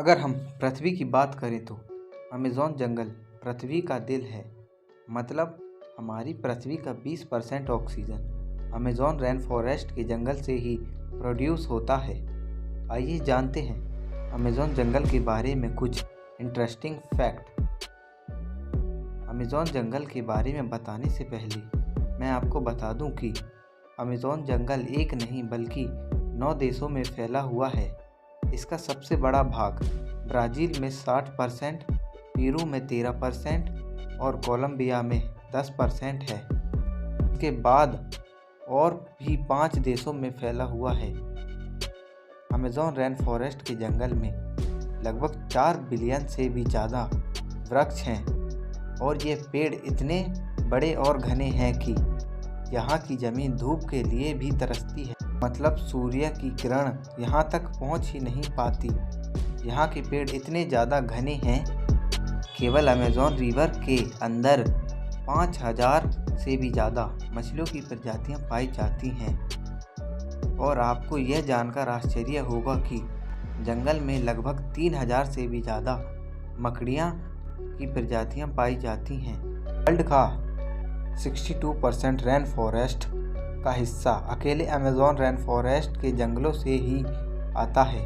अगर हम पृथ्वी की बात करें तो अमेज़न जंगल पृथ्वी का दिल है। मतलब हमारी पृथ्वी का 20% ऑक्सीजन अमेज़न रेन फॉरेस्ट के जंगल से ही प्रोड्यूस होता है। आइए जानते हैं अमेज़न जंगल के बारे में कुछ इंटरेस्टिंग फैक्ट। अमेज़न जंगल के बारे में बताने से पहले मैं आपको बता दूं कि अमेज़न जंगल एक नहीं बल्कि 9 देशों में फैला हुआ है। इसका सबसे बड़ा भाग ब्राज़ील में 60%, पेरू में 13% और कोलंबिया में 10% है। इसके बाद और भी 5 देशों में फैला हुआ है। अमेज़न रेन फॉरेस्ट के जंगल में लगभग 4 बिलियन से भी ज़्यादा वृक्ष हैं और ये पेड़ इतने बड़े और घने हैं कि यहाँ की ज़मीन धूप के लिए भी तरसती है। मतलब सूर्य की किरण यहाँ तक पहुँच ही नहीं पाती। यहाँ के पेड़ इतने ज़्यादा घने हैं, केवल अमेज़न रिवर के अंदर 5000 से भी ज़्यादा मछलियों की प्रजातियाँ पाई जाती हैं। और आपको यह जानकर आश्चर्य होगा कि जंगल में लगभग 3000 से भी ज़्यादा मकड़ियाँ की प्रजातियाँ पाई जाती हैं। वर्ल्ड का 62% रेन फॉरेस्ट का हिस्सा अकेले अमेज़न रेन फॉरेस्ट के जंगलों से ही आता है।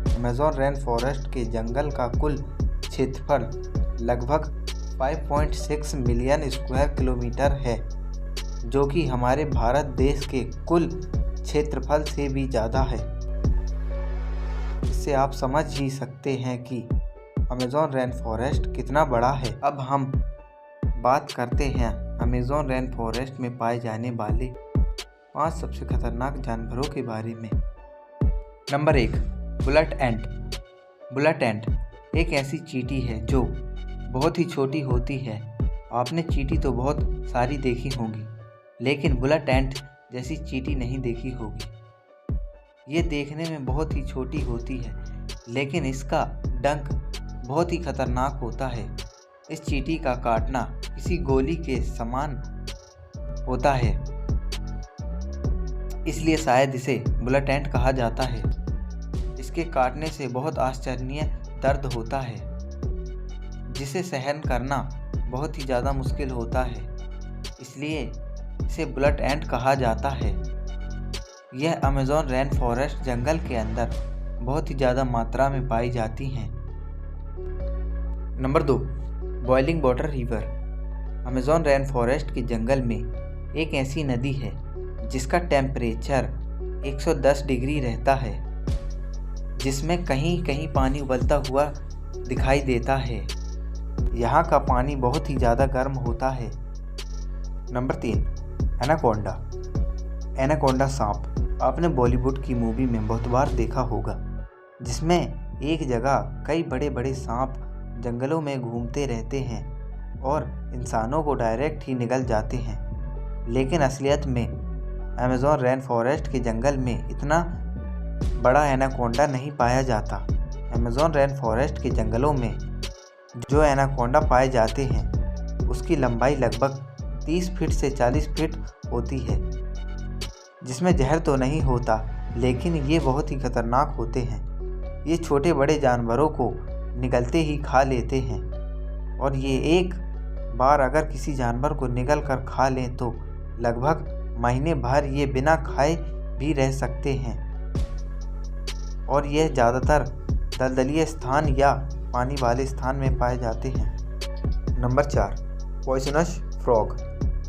अमेज़न रेन फॉरेस्ट के जंगल का कुल क्षेत्रफल लगभग 5.6 मिलियन स्क्वायर किलोमीटर है, जो कि हमारे भारत देश के कुल क्षेत्रफल से भी ज़्यादा है। इससे आप समझ ही सकते हैं कि अमेज़न रेन फॉरेस्ट कितना बड़ा है। अब हम बात करते हैं अमेज़न रेन फॉरेस्ट में पाए जाने वाले 5 सबसे खतरनाक जानवरों के बारे में। नंबर 1, बुलेट एंट। बुलेट एंट एक ऐसी चींटी है जो बहुत ही छोटी होती है। आपने चींटी तो बहुत सारी देखी होंगी, लेकिन बुलेट एंट जैसी चींटी नहीं देखी होगी। ये देखने में बहुत ही छोटी होती है, लेकिन इसका डंक बहुत ही खतरनाक होता है। इस चींटी का काटना किसी गोली के समान होता है, इसलिए शायद इसे बुलेट एंट कहा जाता है। इसके काटने से बहुत आश्चर्यनीय दर्द होता है, जिसे सहन करना बहुत ही ज़्यादा मुश्किल होता है, इसलिए इसे बुलेट एंट कहा जाता है। यह अमेज़न रेन फॉरेस्ट जंगल के अंदर बहुत ही ज़्यादा मात्रा में पाई जाती हैं। Number 2, boiling water river. Amazon rain forest के जंगल में एक ऐसी नदी है जिसका टेम्परेचर 110 डिग्री रहता है, जिसमें कहीं कहीं पानी उबलता हुआ दिखाई देता है। यहाँ का पानी बहुत ही ज़्यादा गर्म होता है। Number 3, anaconda. एनाकोंडा सांप आपने बॉलीवुड की मूवी में बहुत बार देखा होगा, जिसमें एक जगह कई बड़े बड़े सांप जंगलों में घूमते रहते हैं और इंसानों को डायरेक्ट ही निगल जाते हैं। लेकिन असलियत में अमेज़न रेन फॉरेस्ट के जंगल में इतना बड़ा एनाकोंडा नहीं पाया जाता। अमेज़न रेन फॉरेस्ट के जंगलों में जो एनाकोंडा पाए जाते हैं उसकी लंबाई लगभग 30 फीट से 40 फीट होती है, जिसमें जहर तो नहीं होता, लेकिन ये बहुत ही खतरनाक होते हैं। ये छोटे बड़े जानवरों को निगलते ही खा लेते हैं, और ये एक बार अगर किसी जानवर को निगल कर खा लें तो लगभग महीने भर ये बिना खाए भी रह सकते हैं। और यह ज़्यादातर दलदली स्थान या पानी वाले स्थान में पाए जाते हैं। Number 4, poisonous frog.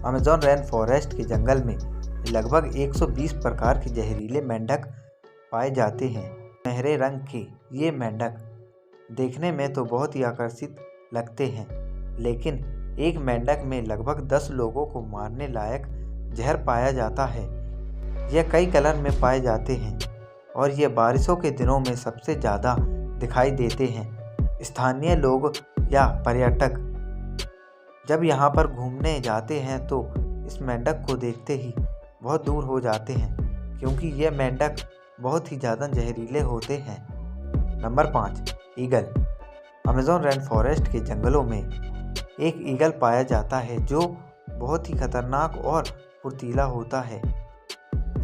Amazon rain forest के जंगल में लगभग 120 प्रकार के जहरीले मेंढक पाए जाते हैं। सुनहरे रंग के ये मेंढक देखने में तो बहुत ही आकर्षित लगते हैं, लेकिन एक मेंढक में लगभग 10 लोगों को मारने लायक जहर पाया जाता है। यह कई कलर में पाए जाते हैं और ये बारिशों के दिनों में सबसे ज़्यादा दिखाई देते हैं। स्थानीय लोग या पर्यटक जब यहाँ पर घूमने जाते हैं तो इस मेंढक को देखते ही बहुत दूर हो जाते हैं, क्योंकि ये मेंढक बहुत ही ज़्यादा जहरीले होते हैं। Number 5, eagle. Amazon rain forest के जंगलों में एक ईगल पाया जाता है जो बहुत ही खतरनाक और फुर्तीला होता है।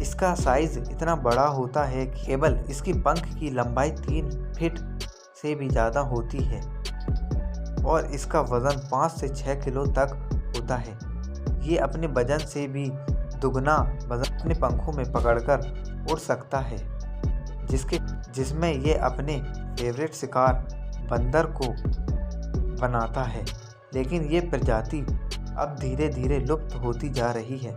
इसका साइज़ इतना बड़ा होता है कि केवल इसकी पंख की लंबाई 3 फीट से भी ज़्यादा होती है और इसका वज़न 5 से 6 किलो तक होता है। ये अपने वजन से भी दुगना वज़न अपने पंखों में पकड़कर उड़ सकता है, जिसमें ये अपने फेवरेट शिकार बंदर को बनाता है। लेकिन ये प्रजाति अब धीरे धीरे लुप्त होती जा रही है।